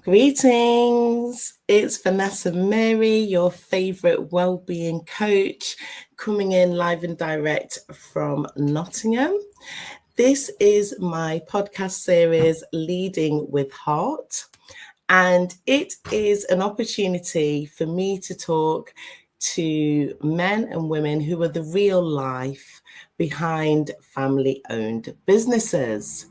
Greetings, it's Vanessa-Mary, your favourite wellbeing coach, coming in live and direct from Nottingham. This is my podcast series, Leading with Heart, and it is an opportunity for me to talk to men and women who are the real life behind family-owned businesses.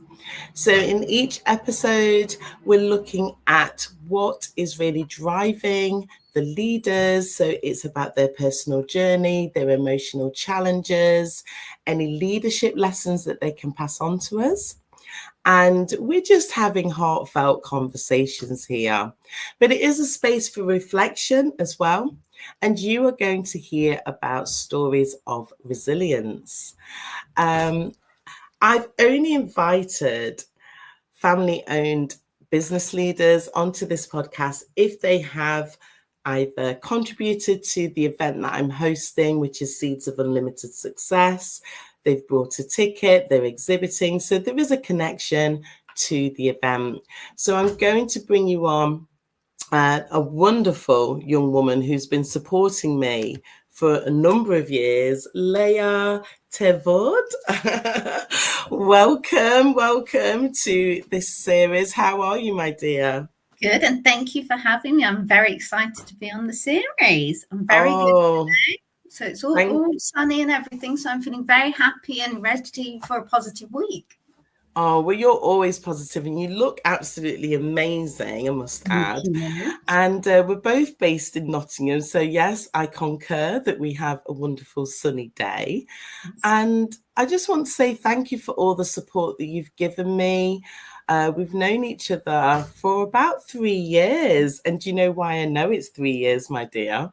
So in each episode, we're looking at what is really driving the leaders. So it's about their personal journey, their emotional challenges, any leadership lessons that they can pass on to us. And we're just having heartfelt conversations here. But it is a space for reflection as well. And you are going to hear about stories of resilience. I've only invited family-owned business leaders onto this podcast if they have either contributed to the event that I'm hosting, which is Seeds of Unlimited Success. They've brought a ticket, they're exhibiting. So there is a connection to the event. So I'm going to bring you on a wonderful young woman who's been supporting me for a number of years, Leah. Voode. welcome to this series. How are you, my dear? Good, and thank you for having me. I'm very excited to be on the series. I'm very good today. So it's all sunny and everything, so I'm feeling very happy and ready for a positive week. Oh, well, you're always positive and you look absolutely amazing, I must add. And we're both based in Nottingham. So, yes, I concur that we have a wonderful sunny day. And I just want to say thank you for all the support that you've given me. We've known each other for about 3 years. And do you know why I know it's 3 years, my dear?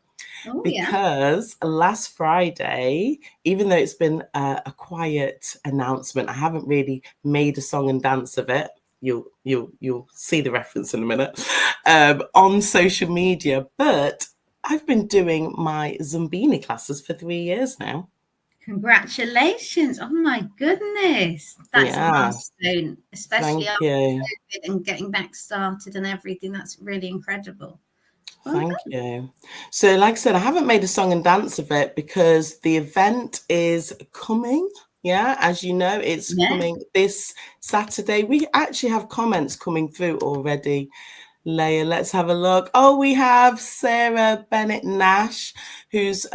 Because last Friday, even though it's been a quiet announcement, I haven't really made a song and dance of it. You'll see the reference in a minute on social media. But I've been doing my Zumbini classes for 3 years now. Congratulations! Oh my goodness, that's a milestone, especially after COVID and getting back started and everything. That's really incredible. Thank you. So like I said, I haven't made a song and dance of it because the event is coming. Yeah, as you know, it's coming this Saturday. We actually have comments coming through already. Leah, let's have a look. Oh, we have Sarah Bennett Nash, who's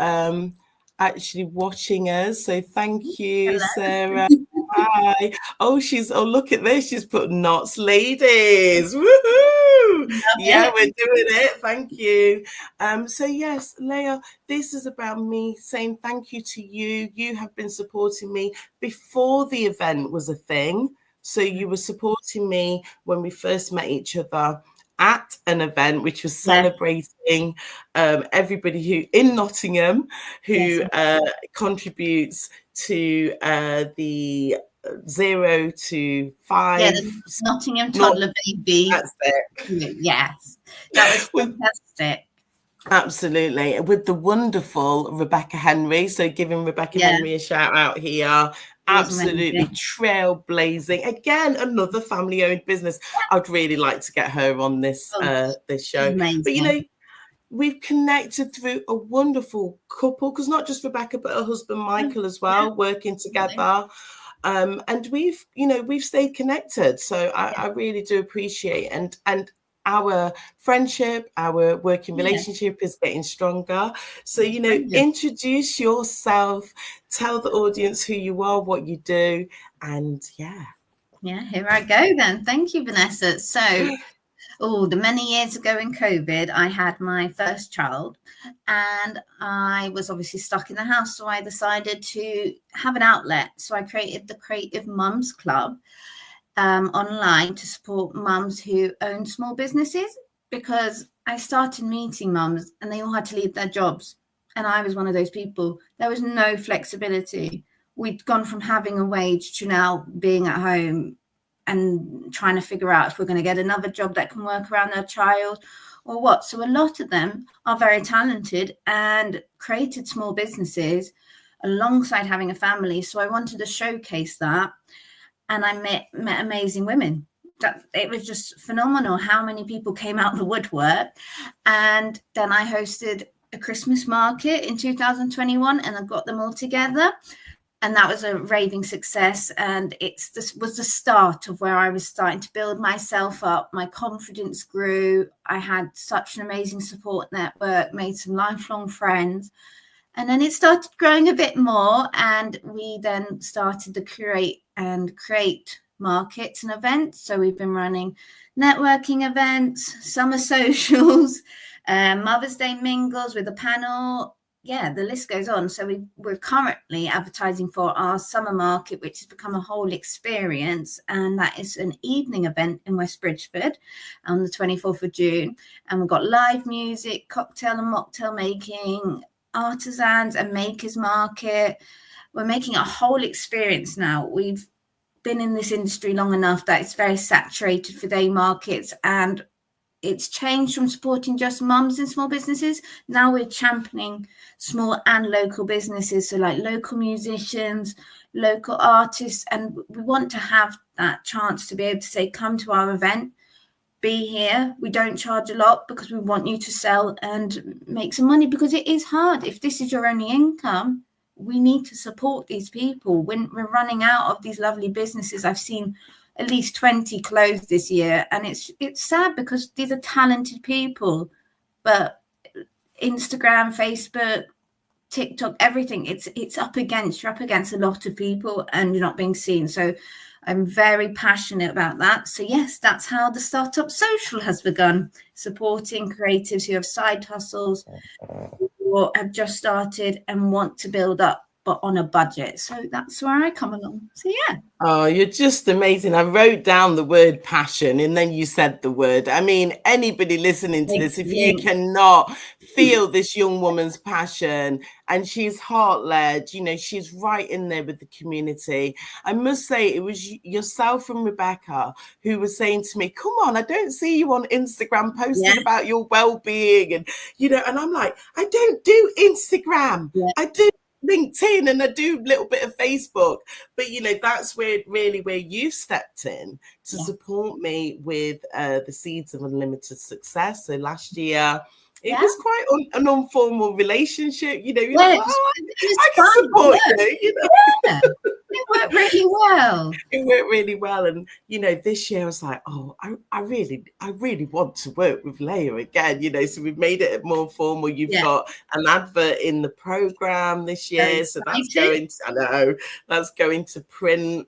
actually watching us. So thank you, Sarah. Hi. Oh, look at this. She's put knots, ladies. Woohoo! Yeah, we're doing it. Thank you. So yes, Leah, this is about me saying thank you to you. You have been supporting me before the event was a thing. So you were supporting me when we first met each other at an event which was celebrating everybody who in Nottingham who contributes to the 0 to 5. Yeah, the Nottingham toddler baby. That's it. Yes, that was fantastic. Absolutely. With the wonderful Rebecca Henry. So giving Rebecca Henry a shout out here. Absolutely trailblazing. Again, another family-owned business. I'd really like to get her on this this show. Amazing. But you know, we've connected through a wonderful couple, because not just Rebecca, but her husband Michael as well, working together. And we've stayed connected. So I really do appreciate and our friendship, our working relationship is getting stronger. So, introduce yourself, tell the audience who you are, what you do, and Yeah, here I go then. Thank you, Vanessa. So, the many years ago in COVID, I had my first child and I was obviously stuck in the house. So I decided to have an outlet. So I created the Creative Mums Club online to support mums who own small businesses, because I started meeting mums and they all had to leave their jobs. And I was one of those people. There was no flexibility. We'd gone from having a wage to now being at home and trying to figure out if we're going to get another job that can work around their child or what. So a lot of them are very talented and created small businesses alongside having a family. So I wanted to showcase that. And I met amazing women. it was just phenomenal how many people came out the woodwork. And then I hosted a Christmas market in 2021, and I got them all together. And that was a raving success. And this was the start of where I was starting to build myself up. My confidence grew. I had such an amazing support network, made some lifelong friends. And then it started growing a bit more. And we then started to create markets and events. So we've been running networking events, summer socials, Mother's Day mingles with a panel. Yeah, the list goes on. So we're currently advertising for our summer market, which has become a whole experience. And that is an evening event in West Bridgford on the 24th of June. And we've got live music, cocktail and mocktail making, artisans and makers market. We're making a whole experience now. We've been in this industry long enough that it's very saturated for day markets, and it's changed from supporting just mums and small businesses. Now we're championing small and local businesses, so like local musicians, local artists, and we want to have that chance to be able to say, come to our event, be here. We don't charge a lot because we want you to sell and make some money, because it is hard. If this is your only income, we need to support these people. When we're running out of these lovely businesses, I've seen at least 20 closed this year, and it's sad because these are talented people, but Instagram, Facebook, TikTok, everything, you're up against a lot of people and you're not being seen. So I'm very passionate about that. So yes, that's how the Startup Social has begun, supporting creatives who have side hustles or have just started and want to build up, but on a budget. So that's where I come along. So yeah. Oh, you're just amazing. I wrote down the word passion and then you said the word. I mean, anybody listening to this, if you cannot feel this young woman's passion, and she's heart-led, you know, she's right in there with the community. I must say, it was yourself and Rebecca who was saying to me, come on, I don't see you on Instagram posting about your well-being. And, you know, and I'm like, I don't do Instagram. I do LinkedIn and I do a little bit of Facebook, but you know, that's where you stepped in to support me with the Seeds of Unlimited Success. So last year it was quite an informal relationship, you know, you're like, oh, I can support you, you know. It worked really well. It worked really well. And, you know, this year I was like, oh, I really want to work with Leah again, you know, so we've made it more formal. You've got an advert in the program this year. So that's going to print.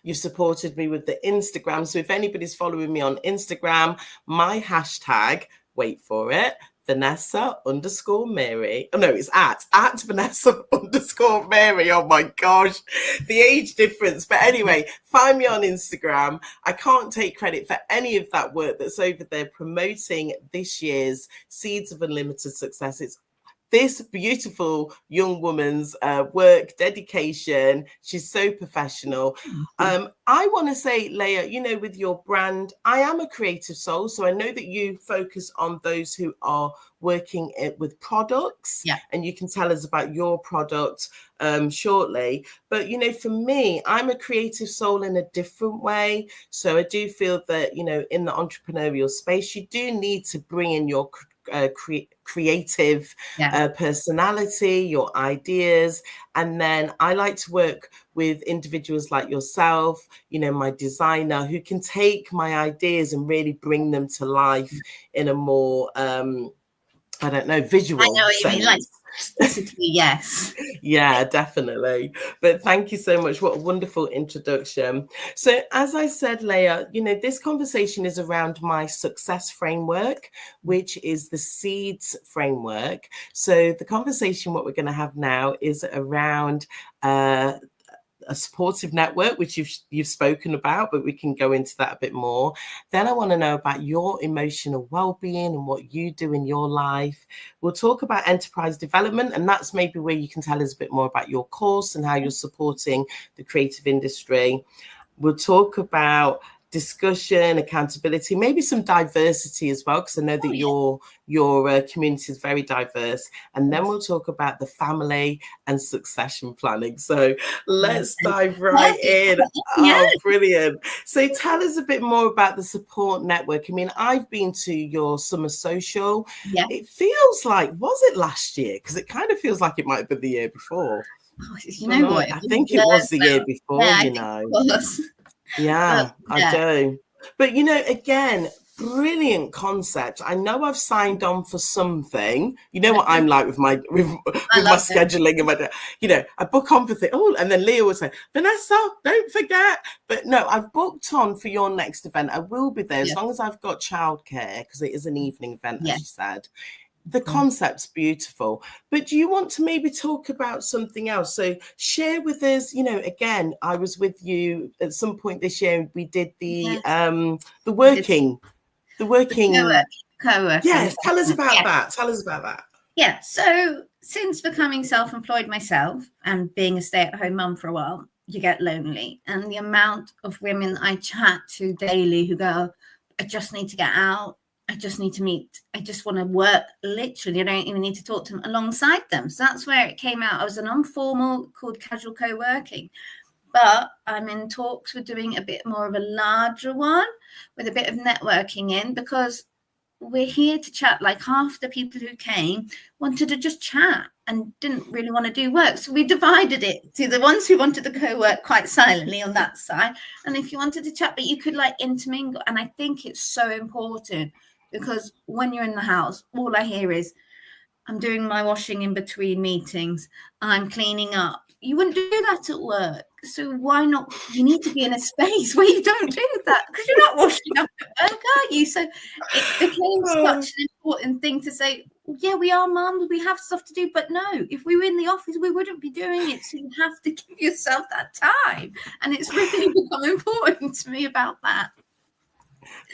You've supported me with the Instagram. So if anybody's following me on Instagram, my hashtag, wait for it, Vanessa_Mary. Oh no, it's at Vanessa_Mary. Oh my gosh, the age difference. But anyway, find me on Instagram. I can't take credit for any of that work that's over there promoting this year's Seeds of Unlimited Success. It's this beautiful young woman's work, dedication. She's so professional. I want to say, Leah, you know, with your brand, I am a creative soul. So I know that you focus on those who are working with products, and you can tell us about your product shortly. But, you know, for me, I'm a creative soul in a different way. So I do feel that, you know, in the entrepreneurial space, you do need to bring in your creative personality, your ideas. And then I like to work with individuals like yourself, you know, my designer, who can take my ideas and really bring them to life in a more I don't know, visual I know what sense. you mean, like yes. Yeah, definitely. But thank you so much. What a wonderful introduction. So as I said, Leah, you know, this conversation is around my success framework, which is the Seeds framework. So the conversation, what we're going to have now, is around a supportive network, which you've spoken about, but we can go into that a bit more. Then I want to know about your emotional well-being and what you do in your life. We'll talk about enterprise development, and that's maybe where you can tell us a bit more about your course and how you're supporting the creative industry. We'll talk about discussion, accountability, maybe some diversity as well, because I know that your community is very diverse. And then we'll talk about the family and succession planning. So let's dive right in. Oh, brilliant. So tell us a bit more about the support network. I mean, I've been to your summer social. It feels like, was it last year? Because it kind of feels like it might have been the year before. You know what? I think it was the year before, you know. Yeah, I do. But, you know, again, brilliant concept. I know I've signed on for something. You know what I'm like with my scheduling and my, you know, I book on for things. Oh, and then Leah would say, Vanessa, don't forget. But no, I've booked on for your next event. I will be there as long as I've got childcare, because it is an evening event, as you said. The concept's beautiful, but do you want to maybe talk about something else? So share with us, you know, again, I was with you at some point this year. We did the working. Co-working. Yes, tell us about that. Tell us about that. Yeah, so since becoming self-employed myself and being a stay-at-home mum for a while, you get lonely. And the amount of women I chat to daily who go, I just need to get out. I just need to meet. I just want to work. Literally, I don't even need to talk to them alongside them. So that's where it came out. I was an informal called casual co-working. But I'm in talks with doing a bit more of a larger one with a bit of networking in, because we're here to chat. Like half the people who came wanted to just chat and didn't really want to do work. So we divided it to the ones who wanted to co-work quite silently on that side. And if you wanted to chat, but you could like intermingle. And I think it's so important, because when you're in the house, all I hear is, I'm doing my washing in between meetings, I'm cleaning up. You wouldn't do that at work. So why not? You need to be in a space where you don't do that, because you're not washing up at work, are you? So it became such an important thing to say, yeah, we are mums, we have stuff to do, but no, if we were in the office, we wouldn't be doing it. So you have to give yourself that time. And it's really become important to me about that.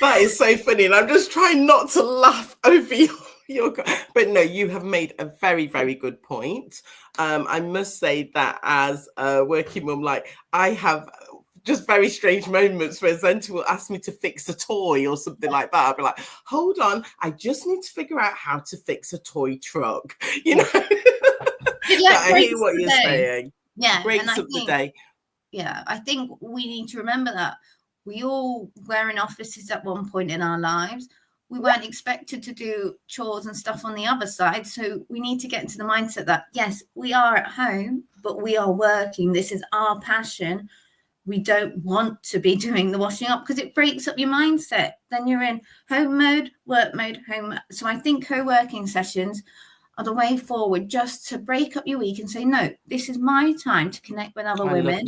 That is so funny. And I'm just trying not to laugh over your but no, you have made a very, very good point. I must say that as a working mum, like I have just very strange moments where Zenta will ask me to fix a toy or something like that. I'll be like, hold on, I just need to figure out how to fix a toy truck. You know, I hear what you're saying. Yeah. Breaks up the day. Yeah, I think we need to remember that we all were in offices at one point in our lives. We weren't expected to do chores and stuff on the other side. So we need to get into the mindset that, yes, we are at home, but we are working. This is our passion. We don't want to be doing the washing up, because it breaks up your mindset. Then you're in home mode, work mode, home mode. So I think co-working sessions are the way forward, just to break up your week and say, no, this is my time to connect with other women.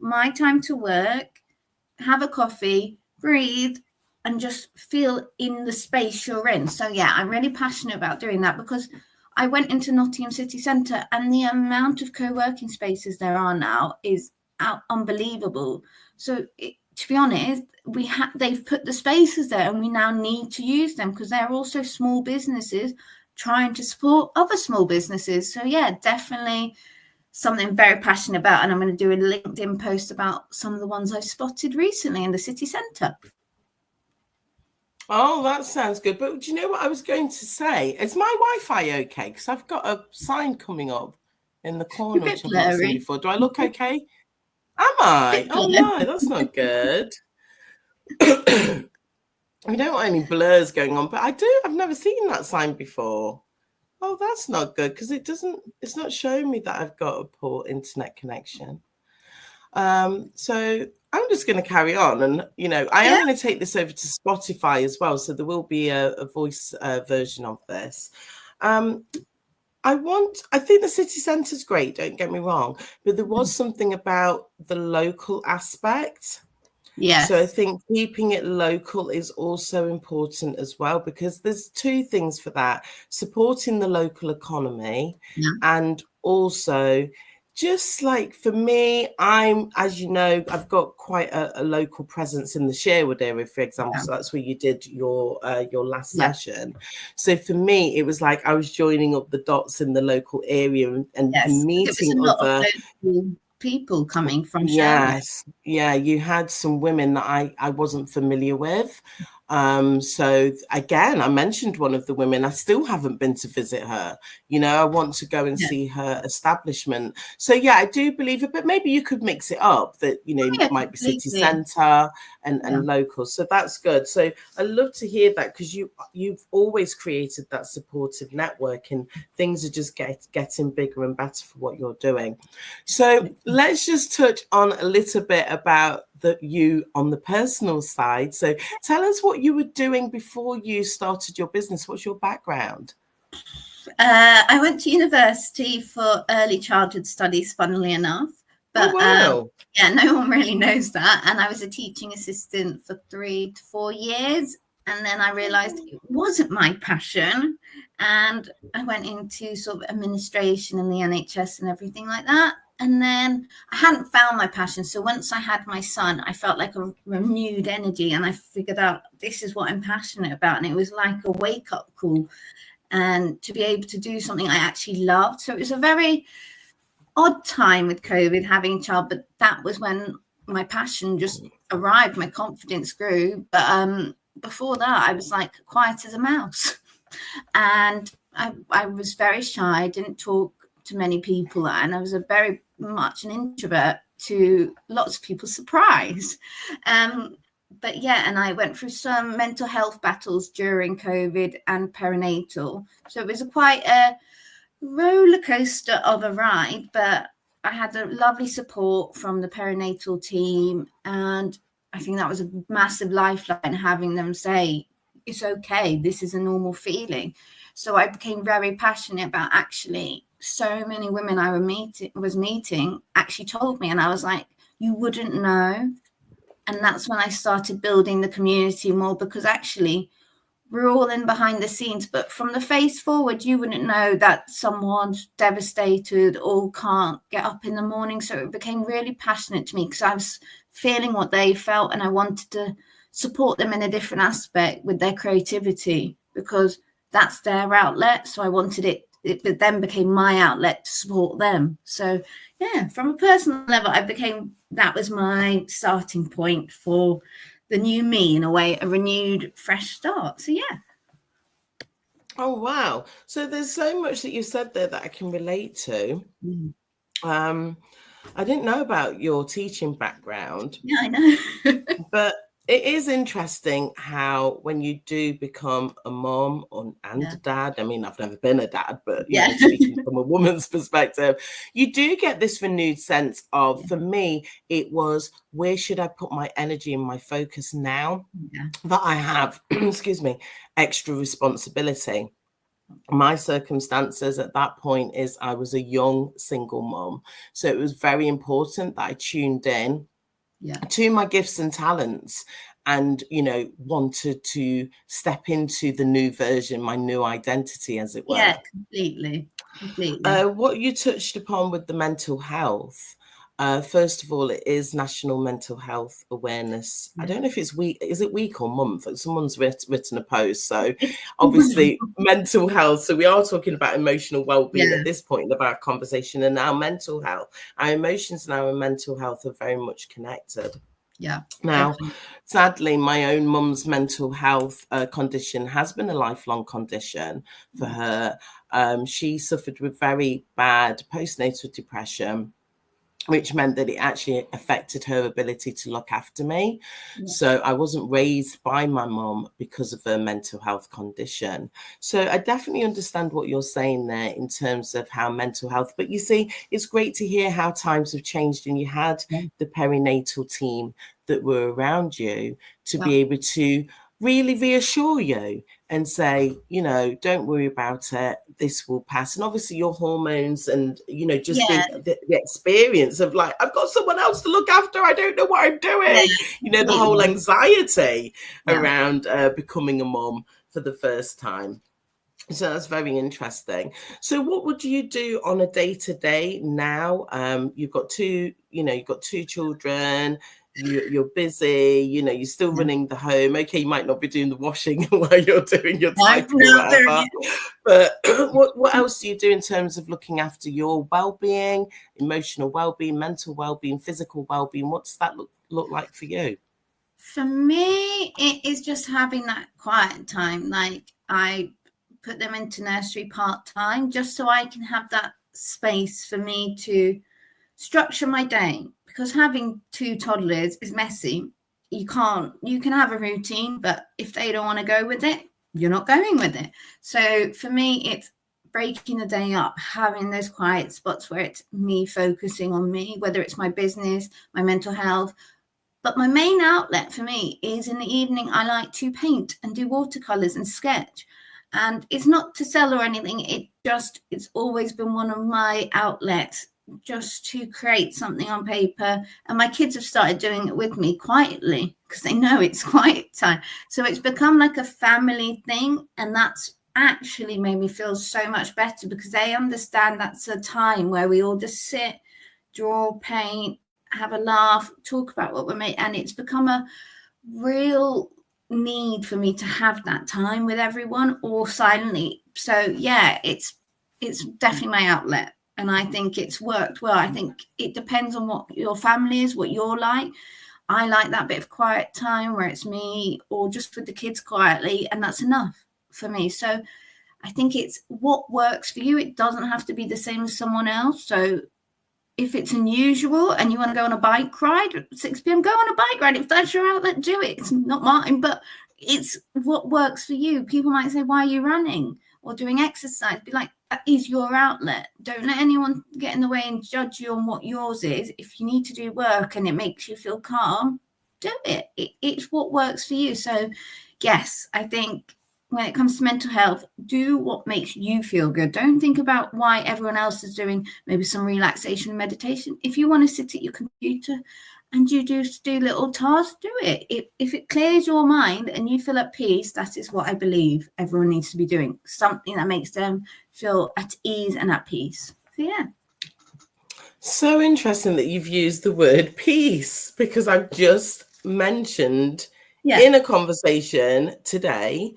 My time to work, have a coffee, breathe, and just feel in the space you're in. So yeah, I'm really passionate about doing that, because I went into Nottingham City Centre and the amount of co-working spaces there are now is unbelievable. So to be honest, they've put the spaces there and we now need to use them, because they're also small businesses trying to support other small businesses. So yeah, definitely something I'm very passionate about, and I'm going to do a LinkedIn post about some of the ones I've spotted recently in the city centre. Oh, that sounds good. But do you know what I was going to say? Is my Wi-Fi okay? Because I've got a sign coming up in the corner, which I've not seen before. Do I look okay? Am I? Oh no, that's not good. We don't want any blurs going on, but I've never seen that sign before. Oh, that's not good, because it's not showing me that I've got a poor internet connection. So I'm just going to carry on, and I am going to take this over to Spotify as well, so there will be a voice version of this. I think the city centre is great, don't get me wrong, but there was something about the local aspect. Yeah. So I think keeping it local is also important as well, because there's two things for that: supporting the local economy, and also just like for me, as you know, I've got quite a local presence in the Sherwood area, for example. So that's where you did your last session. So for me, it was like I was joining up the dots in the local area and meeting other. people coming from sharing. Yes. Yeah, you had some women that I wasn't familiar with. So again, I mentioned one of the women. I still haven't been to visit her. I want to go and see her establishment. So yeah, I do believe it, but maybe you could mix it up that, Yeah, might be city completely. centre and local. So that's good. So I love to hear that, because you've always created that supportive network, and things are just getting bigger and better for what you're doing. So let's just touch on a little bit about you on the personal side. So tell us what you were doing before you started your business. What's your background? I went to university for early childhood studies, funnily enough. But wow. yeah, no one really knows that. And I was a teaching assistant for 3 to 4 years. And then I realized it wasn't my passion. And I went into sort of administration in the NHS and everything like that. And then I hadn't found my passion. So once I had my son, I felt like a renewed energy, and I figured out this is what I'm passionate about. And it was like a wake-up call, and to be able to do something I actually loved. So it was a very odd time with COVID, having a child, but that was when my passion just arrived, my confidence grew. But before that, I was like quiet as a mouse. And I was very shy. I didn't talk to many people, and I was a very much an introvert, to lots of people's surprise. But yeah, and I went through some mental health battles during COVID and perinatal. So it was quite a roller coaster of a ride, but I had a lovely support from the perinatal team. And I think that was a massive lifeline, having them say, it's okay, this is a normal feeling. So I became very passionate about, actually, so many women I was meeting actually told me, and I was like, you wouldn't know. And that's when I started building the community more, because actually we're all in behind the scenes, but from the face forward, you wouldn't know that someone's devastated or can't get up in the morning. So it became really passionate to me, because I was feeling what they felt, and I wanted to support them in a different aspect with their creativity, because that's their outlet. So I wanted it then became my outlet to support them. So yeah, from a personal level, that was my starting point for the new me, in a way, a renewed, fresh start. So yeah. Oh wow. So there's so much that you said there that I can relate to. I didn't know about your teaching background. Yeah, I know. But it is interesting how, when you do become a mom and a dad, I mean, I've never been a dad, but speaking from a woman's perspective, you do get this renewed sense of, for me, it was, where should I put my energy and my focus now that I have, excuse me, extra responsibility? My circumstances at that point is I was a young single mom. So it was very important that I tuned in to my gifts and talents, and wanted to step into the new version, my new identity, as it were. Yeah, completely. What you touched upon with the mental health, first of all, it is National Mental Health Awareness. I don't know if it's week, is it week or month? Someone's written a post. So obviously mental health. So we are talking about emotional well-being at this point of our conversation, and our mental health. Our emotions and our mental health are very much connected. Yeah. Now, sadly, my own mum's mental health condition has been a lifelong condition for her. She suffered with very bad postnatal depression, which meant that it actually affected her ability to look after me. So I wasn't raised by my mom because of her mental health condition. So I definitely understand what you're saying there in terms of how mental health, but you see, it's great to hear how times have changed, and you had the perinatal team that were around you to be able to really reassure you and say, don't worry about it, this will pass. And obviously your hormones and, just the experience of like, I've got someone else to look after, I don't know what I'm doing. The whole anxiety around becoming a mom for the first time. So that's very interesting. So what would you do on a day-to-day now? You've got two children, you're busy, you're still running the home. Okay, you might not be doing the washing while you're doing your typing or whatever. But what else do you do in terms of looking after your well-being, emotional well-being, mental well-being, physical well-being? What does that look like for you? For me, it is just having that quiet time. Like, I put them into nursery part-time just so I can have that space for me to structure my day, because having 2 toddlers is messy. You can have a routine, but if they don't want to go with it, you're not going with it. So for me, it's breaking the day up, having those quiet spots where it's me focusing on me, whether it's my business, my mental health. But my main outlet for me is in the evening. I like to paint and do watercolors and sketch. And it's not to sell or anything. It's always been one of my outlets, just to create something on paper. And my kids have started doing it with me quietly because they know it's quiet time. So it's become like a family thing. And that's actually made me feel so much better, because they understand that's a time where we all just sit, draw, paint, have a laugh, talk about what we're making. And it's become a real need for me to have that time with everyone, or silently. So yeah, it's definitely my outlet, and I think it's worked well. I think it depends on what your family is, what you're like. I like that bit of quiet time where it's me or just with the kids quietly, and that's enough for me. So I think it's what works for you. It doesn't have to be the same as someone else. So if it's unusual and you want to go on a bike ride at 6 p.m, go on a bike ride. If that's your outlet, do it. It's not mine, but it's what works for you. People might say, why are you running or doing exercise? Be like, that is your outlet. Don't let anyone get in the way and judge you on what yours is. If you need to do work and it makes you feel calm, do it. It's what works for you. So yes, I think when it comes to mental health, do what makes you feel good. Don't think about why everyone else is doing maybe some relaxation and meditation. If you want to sit at your computer and you just do little tasks, do it. If it clears your mind and you feel at peace, that is what I believe everyone needs to be doing. Something that makes them feel at ease and at peace. So yeah. So interesting that you've used the word peace, because I've just mentioned in a conversation today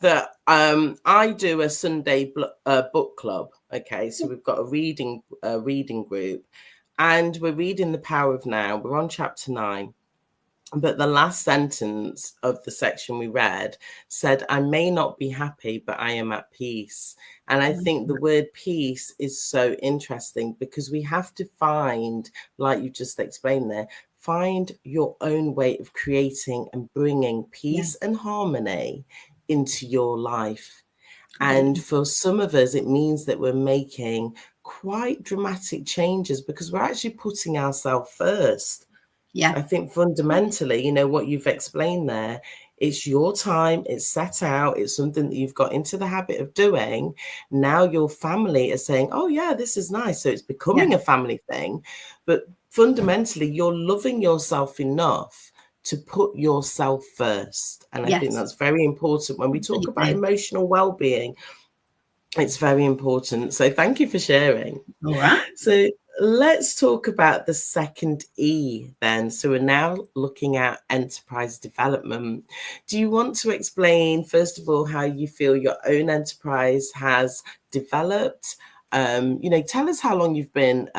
that I do a Sunday book club. Okay, so we've got a reading group, and we're reading The Power of Now. We're on chapter 9. But the last sentence of the section we read said, I may not be happy, but I am at peace. And I think the word peace is so interesting, because we have to find, like you just explained there, find your own way of creating and bringing peace and harmony into your life. And for some of us, it means that we're making quite dramatic changes, because we're actually putting ourselves first. Yeah, I think fundamentally, what you've explained there, it's your time, it's set out, it's something that you've got into the habit of doing. Now your family is saying, oh yeah, this is nice. So it's becoming a family thing. But fundamentally, you're loving yourself enough to put yourself first. And I think that's very important when we talk about emotional well-being. It's very important. So thank you for sharing. All right. So let's talk about the second E then. So we're now looking at enterprise development. Do you want to explain, first of all, how you feel your own enterprise has developed? Tell us how long you've been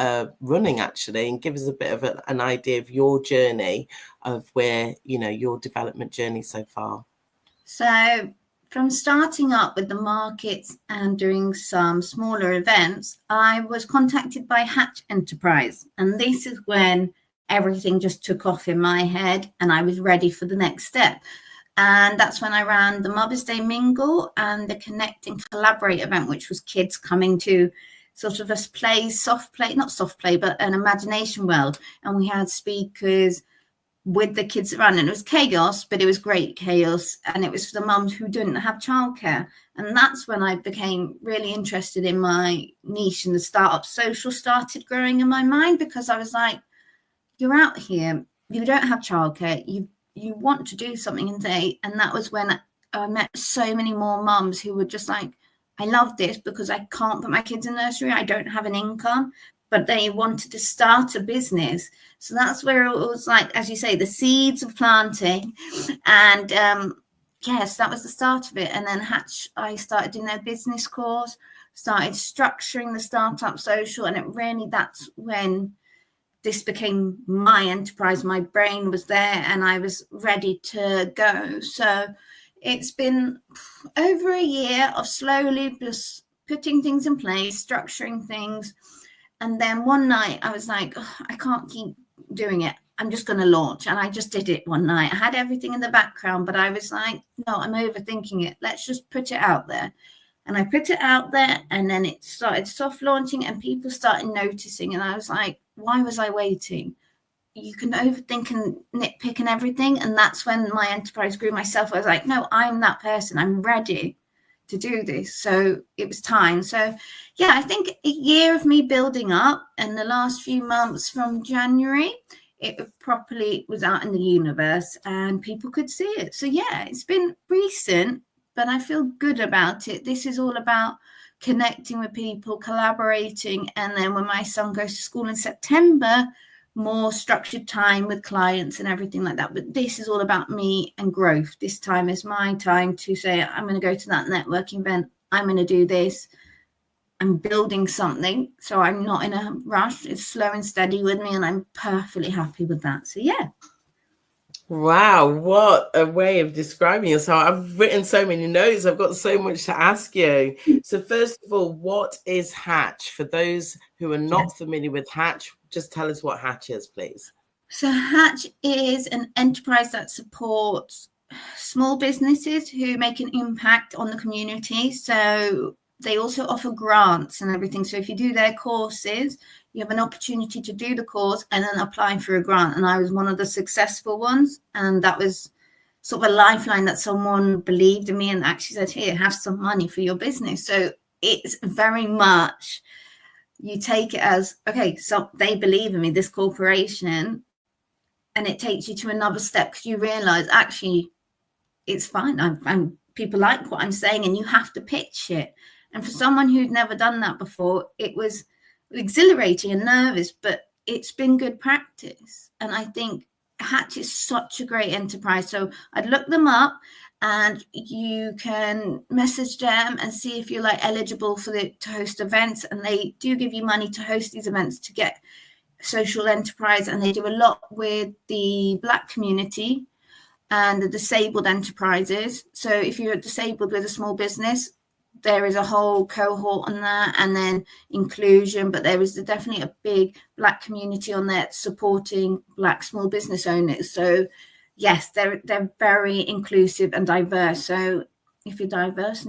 running, actually, and give us a bit of an idea of your journey, of where, your development journey so far. So from starting up with the markets and doing some smaller events, I was contacted by Hatch Enterprise. And this is when everything just took off in my head and I was ready for the next step. And that's when I ran the Mother's Day Mingle and the Connect and Collaborate event, which was kids coming to sort of not soft play, but an imagination world. And we had speakers with the kids around, and it was chaos, but it was great chaos, and it was for the mums who didn't have childcare. And that's when I became really interested in my niche, and the startup social started growing in my mind, because I was like, you're out here, you don't have childcare, you want to do something in day. And that was when I met so many more mums who were just like, I love this because I can't put my kids in nursery, I don't have an income, but they wanted to start a business. So that's where it was like, as you say, the seeds of planting. And yes, that was the start of it. And then Hatch, I started doing their business course, started structuring the startup social. And it really, that's when this became my enterprise. My brain was there and I was ready to go. So it's been over a year of slowly just putting things in place, structuring things. And then one night I was like, oh, I can't keep doing it. I'm just going to launch. And I just did it one night. I had everything in the background, but I was like, no, I'm overthinking it. Let's just put it out there. And I put it out there, and then it started soft launching and people started noticing. And I was like, why was I waiting? You can overthink and nitpick and everything. And that's when my enterprise grew myself. I was like, no, I'm that person. I'm ready to do this. So it was time. So yeah, I think a year of me building up, and the last few months from January, it properly was out in the universe and people could see it. So yeah, it's been recent, but I feel good about it. This is all about connecting with people, collaborating. And then when my son goes to school in September, more structured time with clients and everything like that. But this is all about me and growth. This time is my time to say, I'm going to go to that networking event. I'm going to do this. I'm building something. So I'm not in a rush. It's slow and steady with me. And I'm perfectly happy with that. So yeah. Wow, what a way of describing yourself. I've written so many notes. I've got so much to ask you. So first of all, what is Hatch? For those who are not familiar with Hatch, just tell us what Hatch is, please. So Hatch is an enterprise that supports small businesses who make an impact on the community. So they also offer grants and everything. So if you do their courses, you have an opportunity to do the course and then apply for a grant. And I was one of the successful ones. And that was sort of a lifeline that someone believed in me and actually said, here, have some money for your business. So it's very much, you take it as, okay, so they believe in me, this corporation, and it takes you to another step because you realize actually it's fine. I'm people like what I'm saying, and you have to pitch it. And for someone who'd never done that before, it was exhilarating and nervous, but it's been good practice. And I think Hatch is such a great enterprise. So I'd look them up, and you can message them and see if you're like eligible for to host events. And they do give you money to host these events to get social enterprise. And they do a lot with the Black community and the disabled enterprises. So if you're disabled with a small business, there is a whole cohort on that, and then inclusion, but there is definitely a big Black community on there supporting Black small business owners. So yes, they're very inclusive and diverse. So if you're diverse,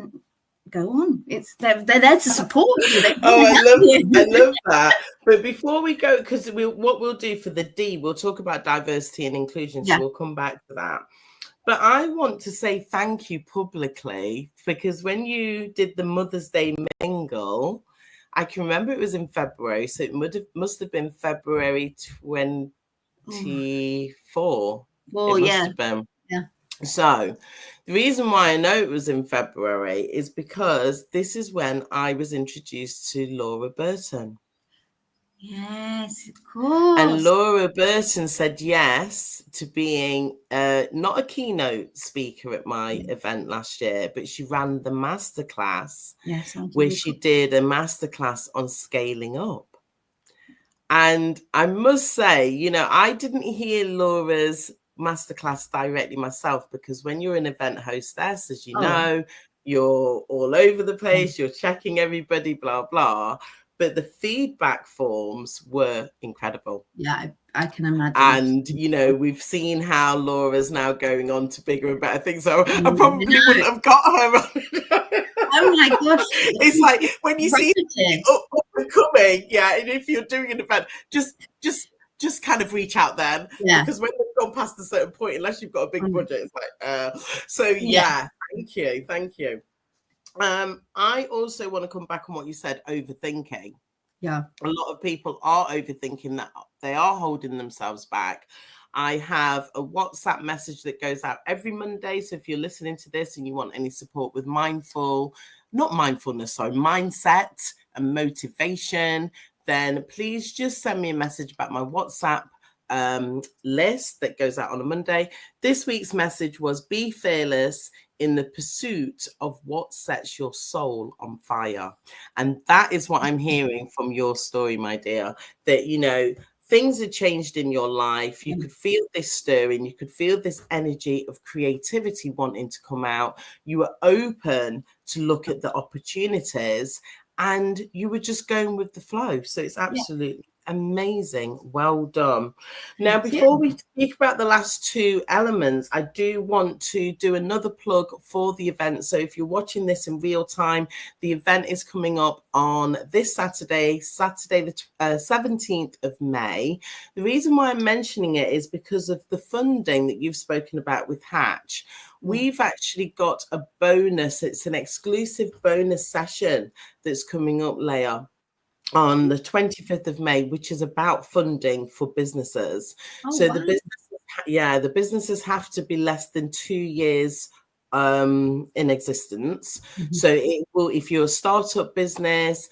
go on. They're there to support you. I love that. But before we go, because what we'll do for the D, we'll talk about diversity and inclusion. So we'll come back to that. But I want to say thank you publicly, because when you did the Mother's Day mingle, I can remember it was in February. So it must have been February 24. Well, it must have been. Yeah. So the reason why I know it was in February is because this is when I was introduced to Laura Burton. Yes, of course. And Laura Burton said yes to being not a keynote speaker at my event last year, but she ran the masterclass, where she did a masterclass on scaling up. And I must say, I didn't hear Laura's masterclass directly myself, because when you're an event hostess, as you know, you're all over the place, you're checking everybody, blah, blah. But the feedback forms were incredible. Yeah, I can imagine. And, we've seen how Laura's now going on to bigger and better things. So I probably wouldn't have got her on. Oh my gosh. It's like when you see up and coming, and if you're doing an event, just kind of reach out then. Yeah. Because when they've gone past a certain point, unless you've got a big budget, it's like, thank you. I also want to come back on what you said, overthinking. Yeah. A lot of people are overthinking that they are holding themselves back. I have a WhatsApp message that goes out every Monday. So if you're listening to this and you want any support with mindset and motivation, then please just send me a message about my WhatsApp list that goes out on a Monday. This week's message was be fearless in the pursuit of what sets your soul on fire. And that is what I'm hearing from your story, my dear, that, you know, things had changed in your life. You could feel this stirring. You could feel this energy of creativity wanting to come out. You were open to look at the opportunities and you were just going with the flow. So it's absolutely amazing. Well done. Now, before we speak about the last two elements, I do want to do another plug for the event. So if you're watching this in real time, the event is coming up on this Saturday, the 17th of May. The reason why I'm mentioning it is because of the funding that you've spoken about with Hatch. We've actually got a bonus. It's an exclusive bonus session that's coming up, Leah, on the 25th of May, which is about funding for businesses. The businesses have to be less than 2 years in existence. So it will, if you're a startup business,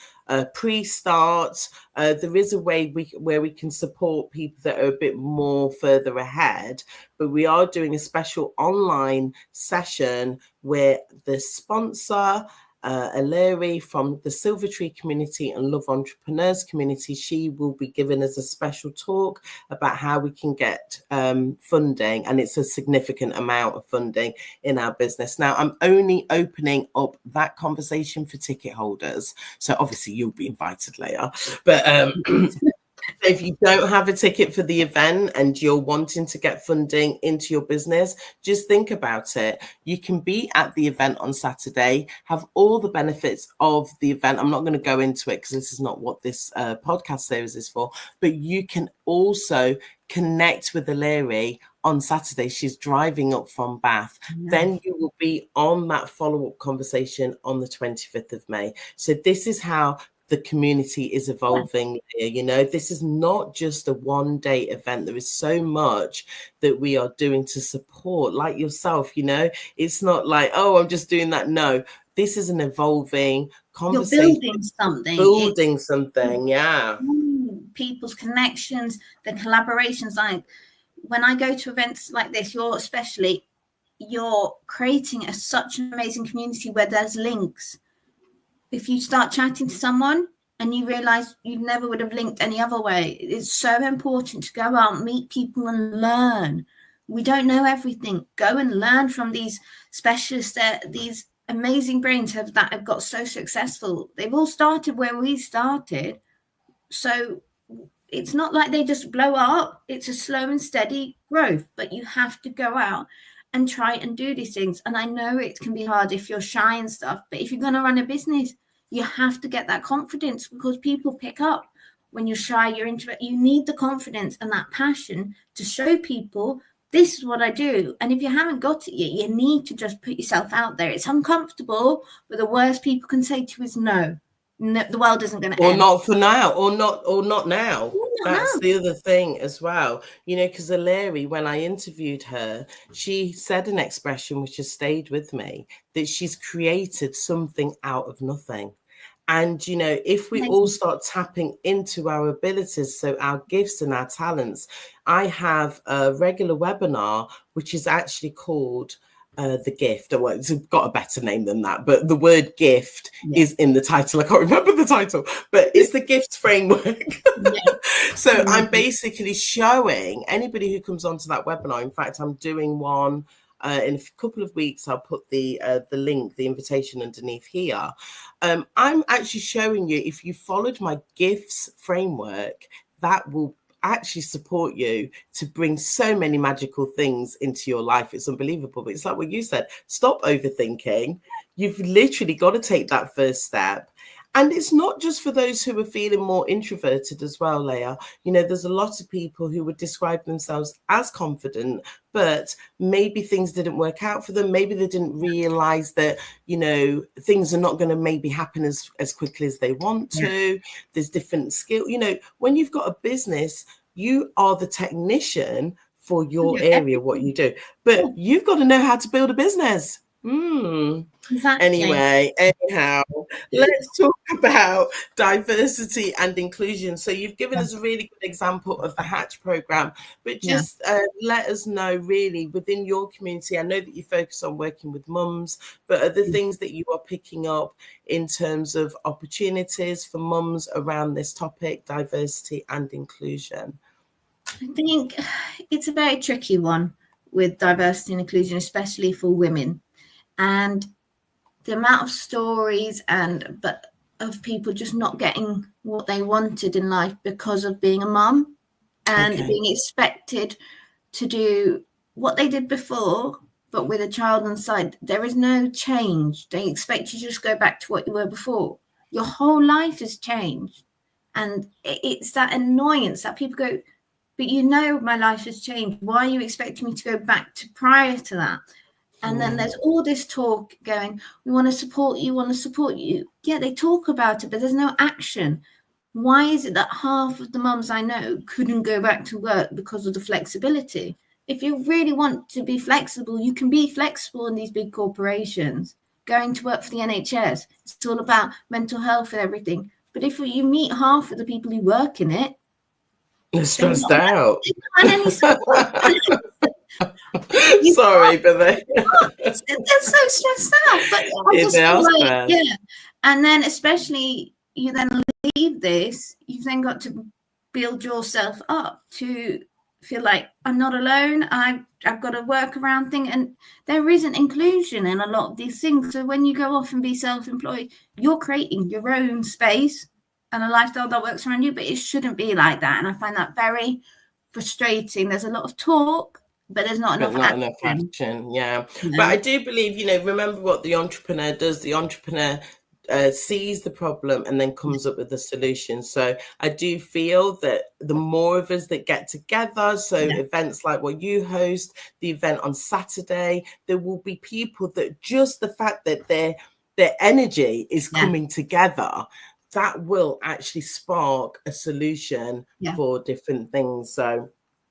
pre-start, there is a way where we can support people that are a bit more further ahead, but we are doing a special online session where the sponsor, Leah from the Silver Tree community and Love Entrepreneurs community, she will be giving us a special talk about how we can get funding, and it's a significant amount of funding in our business. Now, I'm only opening up that conversation for ticket holders, so obviously you'll be invited, Leah, but if you don't have a ticket for the event and you're wanting to get funding into your business, just think about it. You can be at the event on Saturday, have all the benefits of the event. I'm not going to go into it because this is not what this podcast series is for, but you can also connect with Leah on Saturday. She's driving up from Bath. Then you will be on that follow-up conversation on the 25th of May. So this is how the community is evolving. You know, this is not just a one-day event. There is so much that we are doing to support, like yourself. You know, it's not like, oh, I'm just doing that. No, this is an evolving conversation. You're building something. Yeah. People's connections, the collaborations. Like when I go to events like this, you're creating such an amazing community where there's links. If you start chatting to someone and you realize you never would have linked any other way, it's so important to go out, meet people and learn. We don't know everything. Go and learn from these specialists, these amazing brains that have got so successful. They've all started where we started. So it's not like they just blow up. It's a slow and steady growth, but you have to go out and try and do these things. And I know it can be hard if you're shy and stuff, but if you're going to run a business, you have to get that confidence, because people pick up when you're shy, you're into it. You need the confidence and that passion to show people this is what I do. And if you haven't got it yet, you need to just put yourself out there. It's uncomfortable, but the worst people can say to you is no. No, the world isn't going to end. Or not for now, or not now. That's the other thing as well. You know, because Leah, when I interviewed her, she said an expression which has stayed with me, that she's created something out of nothing. And, you know, if we all start tapping into our abilities, so our gifts and our talents, I have a regular webinar, which is actually called The Gift. Well, it's got a better name than that, but the word gift is in the title. I can't remember the title, but it's the gift framework. So I'm basically showing anybody who comes onto that webinar. In fact, I'm doing one in a couple of weeks. I'll put the link, the invitation underneath here. I'm actually showing you, if you followed my gifts framework, that will actually support you to bring so many magical things into your life. It's unbelievable. But it's like what you said, stop overthinking. You've literally got to take that first step. And it's not just for those who are feeling more introverted as well, Leah. You know, there's a lot of people who would describe themselves as confident, but maybe things didn't work out for them. Maybe they didn't realize that, you know, things are not going to maybe happen as quickly as they want to. There's different skill. You know, when you've got a business, you are the technician for your area, what you do. But you've got to know how to build a business. Exactly. Anyway, anyhow, let's talk about diversity and inclusion. So you've given us a really good example of the Hatch program, but just let us know really within your community. I know that you focus on working with mums, but are there things that you are picking up in terms of opportunities for mums around this topic, diversity and inclusion? I think it's a very tricky one with diversity and inclusion, especially for women. And the amount of stories of people just not getting what they wanted in life because of being a mum and being expected to do what they did before, but with a child on the side. There is no change. They expect you to just go back to what you were before. Your whole life has changed. And it's that annoyance that people go, but you know my life has changed. Why are you expecting me to go back to prior to that? And then there's all this talk going, we want to support you. Yeah, they talk about it, but there's no action. Why is it that half of the mums I know couldn't go back to work because of the flexibility? If you really want to be flexible, you can be flexible in these big corporations. Going to work for the NHS, it's all about mental health and everything. But if you meet half of the people who work in it, they're stressed out. Sorry, but they're so stressed out. But I just feel like, and then especially you then leave this, you've then got to build yourself up to feel like I'm not alone. I've got a workaround thing, and there isn't inclusion in a lot of these things. So when you go off and be self-employed, you're creating your own space and a lifestyle that works around you, but it shouldn't be like that. And I find that very frustrating. There's a lot of talk, but there's not enough action. Yeah. But I do believe, remember what the entrepreneur does. The entrepreneur sees the problem and then comes up with the solution. So I do feel that the more of us that get together, so events like what you host, the event on Saturday, there will be people that just the fact that their energy is coming together, that will actually spark a solution for different things. So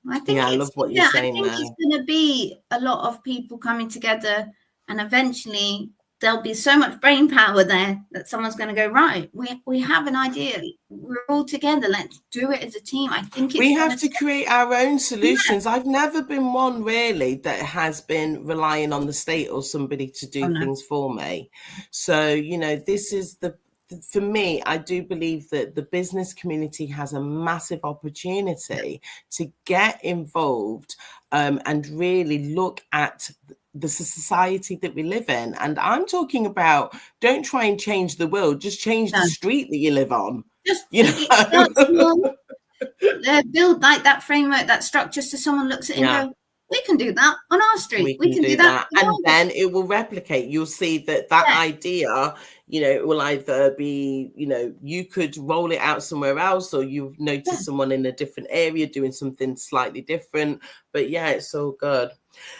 I think I love what you're saying there. I think it's going to be a lot of people coming together, and eventually there'll be so much brain power there that someone's going to go, right, we have an idea. We're all together. Let's do it as a team. I think we have to create our own solutions. I've never been one really that has been relying on the state or somebody to do things for me. So, this is for me, I do believe that the business community has a massive opportunity to get involved and really look at the society that we live in. And I'm talking about, don't try and change the world, just change the street that you live on. Just build like that framework, that structure, so someone looks at it and go, we can do that on our street. We can do that. And then it will replicate. You'll see that idea, it will either be, you could roll it out somewhere else, or you've noticed someone in a different area doing something slightly different. But it's all good.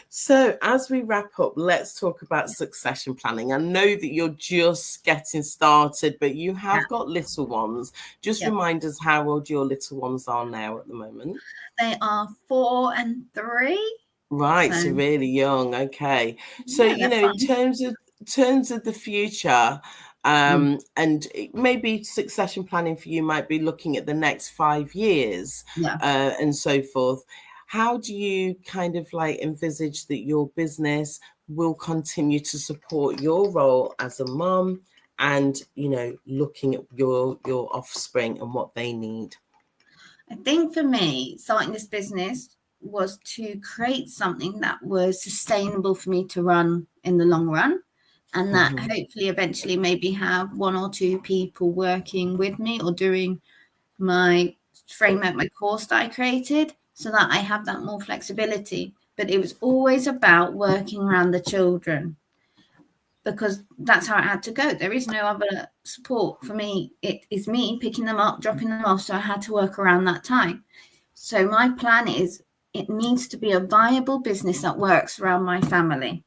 So as we wrap up, let's talk about succession planning. I know that you're just getting started, but you have got little ones. Just remind us how old your little ones are now at the moment. They are 4 and 3. Right, so really young. Okay. So, in terms of the future, and maybe succession planning for you might be looking at the next 5 years and so forth. How do you kind of envisage that your business will continue to support your role as a mom and, looking at your offspring and what they need? I think for me, starting this business was to create something that was sustainable for me to run in the long run, and that hopefully eventually maybe have 1 or 2 people working with me or doing my framework, my course that I created, so that I have that more flexibility. But it was always about working around the children, because that's how it had to go. There is no other support for me. It is me picking them up, dropping them off. So I had to work around that time. So my plan is, it needs to be a viable business that works around my family.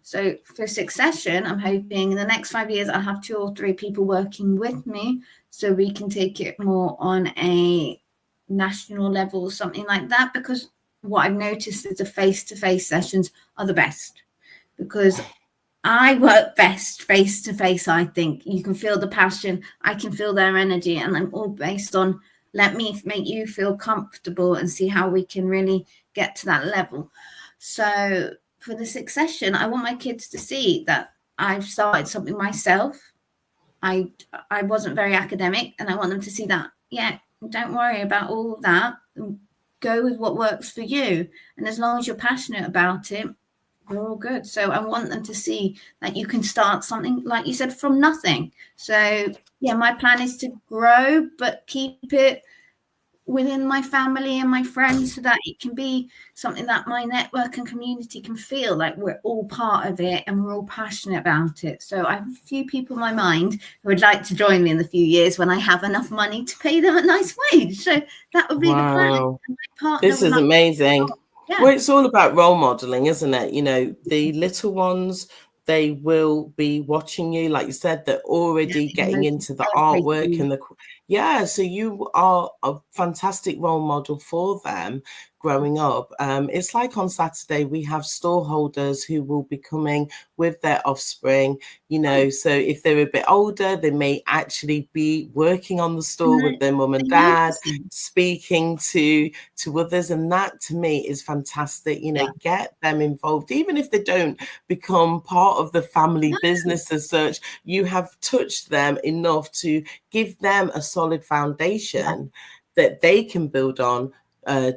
So for succession, I'm hoping in the next 5 years, I'll have 2 or 3 people working with me, so we can take it more on a national level or something like that. Because what I've noticed is the face-to-face sessions are the best, because I work best face to face. I think you can feel the passion. I can feel their energy, and I'm all based on let me make you feel comfortable and see how we can really get to that level. So for the succession, I want my kids to see that I've started something myself. I wasn't very academic, and I want them to see that, yeah, don't worry about all of that. Go with what works for you. And as long as you're passionate about it, we're all good. So I want them to see that you can start something, like you said, from nothing. So yeah, my plan is to grow, but keep it within my family and my friends so that it can be something that my network and community can feel like we're all part of it and we're all passionate about it. So I have a few people in my mind who would like to join me in the few years when I have enough money to pay them a nice wage. So that would be the plan. And my partner This is amazing. Well, it's all about role modeling, isn't it? You know, the little ones, they will be watching you. Like you said, they're already getting into the artwork and so you are a fantastic role model for them growing up. It's like on Saturday, we have store holders who will be coming with their offspring, you know, so if they're a bit older, they may actually be working on the store with their mum and dad, speaking to others. And that to me is fantastic. You know, get them involved, even if they don't become part of the family business as such. You have touched them enough to give them a solid foundation that they can build on,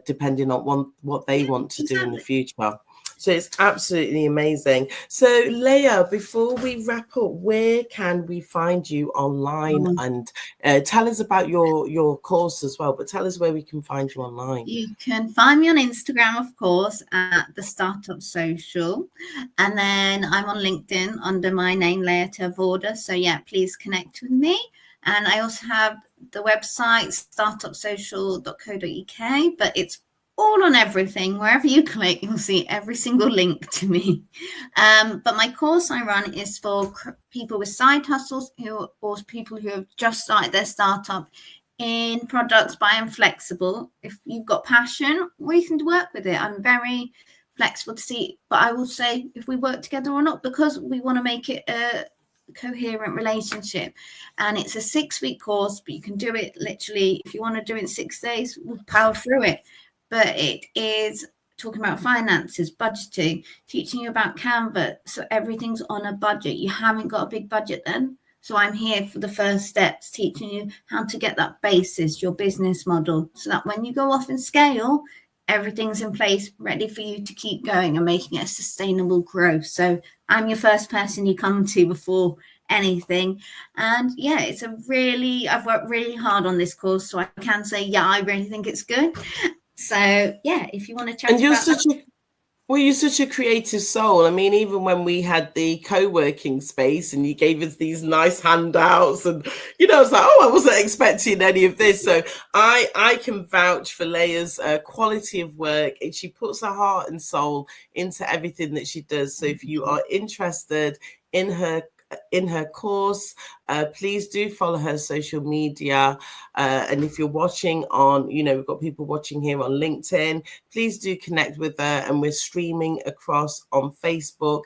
depending on what they want to do in the future. So it's absolutely amazing. So Leah, before we wrap up, where can we find you online? And tell us about your course as well, but tell us where we can find you online. You can find me on Instagram, of course, at the Startup Social. And then I'm on LinkedIn under my name, Leah Voode. So yeah, please connect with me. And I also have the website, startupsocial.co.uk, but it's all on everything. Wherever you click, you'll see every single link to me. But my course I run is for people with side hustles or people who have just started their startup in products, but I am flexible. If you've got passion, we can work with it. I'm very flexible to see, but I will say if we work together or not, because we want to make it a coherent relationship. And it's a 6-week course, but you can do it literally, if you want to do it in 6 days, we'll power through it. But it is talking about finances, budgeting, teaching you about Canva. So everything's on a budget. You haven't got a big budget then. So I'm here for the first steps, teaching you how to get that basis, your business model, so that when you go off and scale, everything's in place, ready for you to keep going and making it a sustainable growth. So I'm your first person you come to before anything. And yeah, I've worked really hard on this course, so I can say, yeah, I really think it's good. So yeah, if you want to chat and you're about that. Well, you're such a creative soul. I mean, even when we had the co-working space and you gave us these nice handouts and, you know, it's like, oh, I wasn't expecting any of this. So I can vouch for Leah's quality of work, and she puts her heart and soul into everything that she does. So if you are interested in her course, please do follow her social media, and if you're watching on, you know, we've got people watching here on LinkedIn, please do connect with her. And we're streaming across on Facebook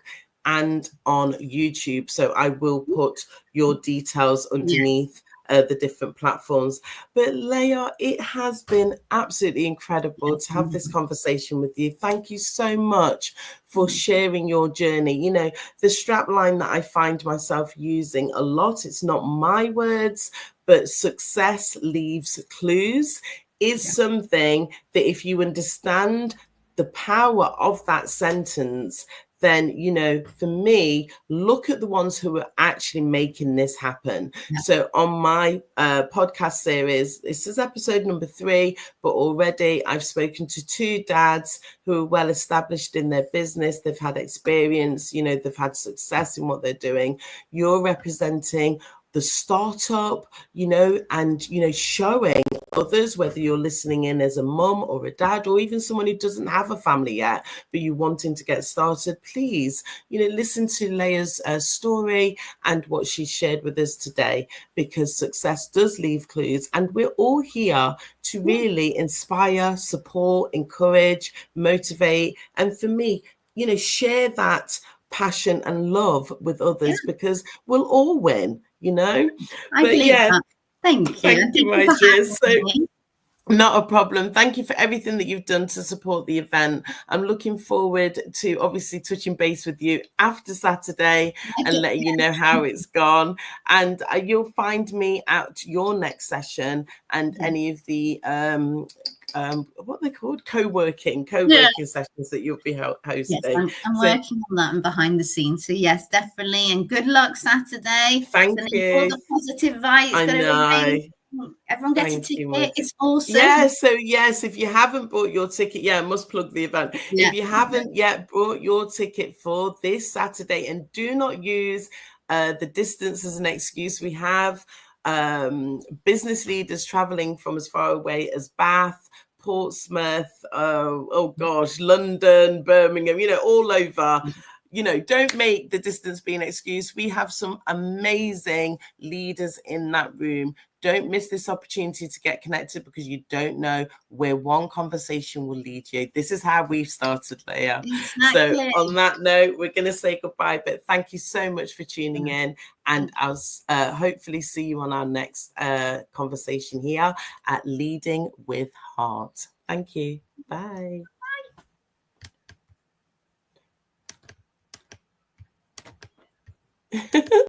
and on YouTube, so I will put your details underneath the different platforms. But Leah, it has been absolutely incredible to have this conversation with you. Thank you so much for sharing your journey. You know, the strap line that I find myself using a lot, it's not my words, but success leaves clues, is something that if you understand the power of that sentence, then, you know, for me, look at the ones who are actually making this happen. So on my podcast series, this is episode number 3, but already I've spoken to 2 dads who are well established in their business. They've had experience, you know, they've had success in what they're doing. You're representing the startup, you know, and, you know, showing others, whether you're listening in as a mum or a dad, or even someone who doesn't have a family yet, but you wanting to get started, please, you know, listen to Leah's story and what she shared with us today, because success does leave clues. And we're all here to really inspire, support, encourage, motivate. And for me, you know, share that passion and love with others, because we'll all win, you know. I But believe yeah, that. Thank you. thank you, my for dear. having So me. not a problem. Thank you for everything that you've done to support the event. I'm looking forward to obviously touching base with you after Saturday and letting you know how it's gone. And you'll find me at your next session and any of the what they're called, co-working sessions that you'll be hosting. Yes, I'm working on that and behind the scenes. So yes, definitely. And good luck Saturday. Thank you. All the positive vibes. It's going to be amazing. Everyone gets a ticket. It's awesome. Yeah, so yes, if you haven't bought your ticket, I must plug the event. If you haven't yet bought your ticket for this Saturday, and do not use the distance as an excuse. We have business leaders traveling from as far away as Bath, Portsmouth, London, Birmingham, all over. Don't make the distance be an excuse. We have some amazing leaders in that room. Don't miss this opportunity to get connected, because you don't know where one conversation will lead you. This is how we've started, Leah. Exactly. So on that note, we're going to say goodbye, but thank you so much for tuning in, and I'll hopefully see you on our next conversation here at Leading with Heart. Thank you. Bye.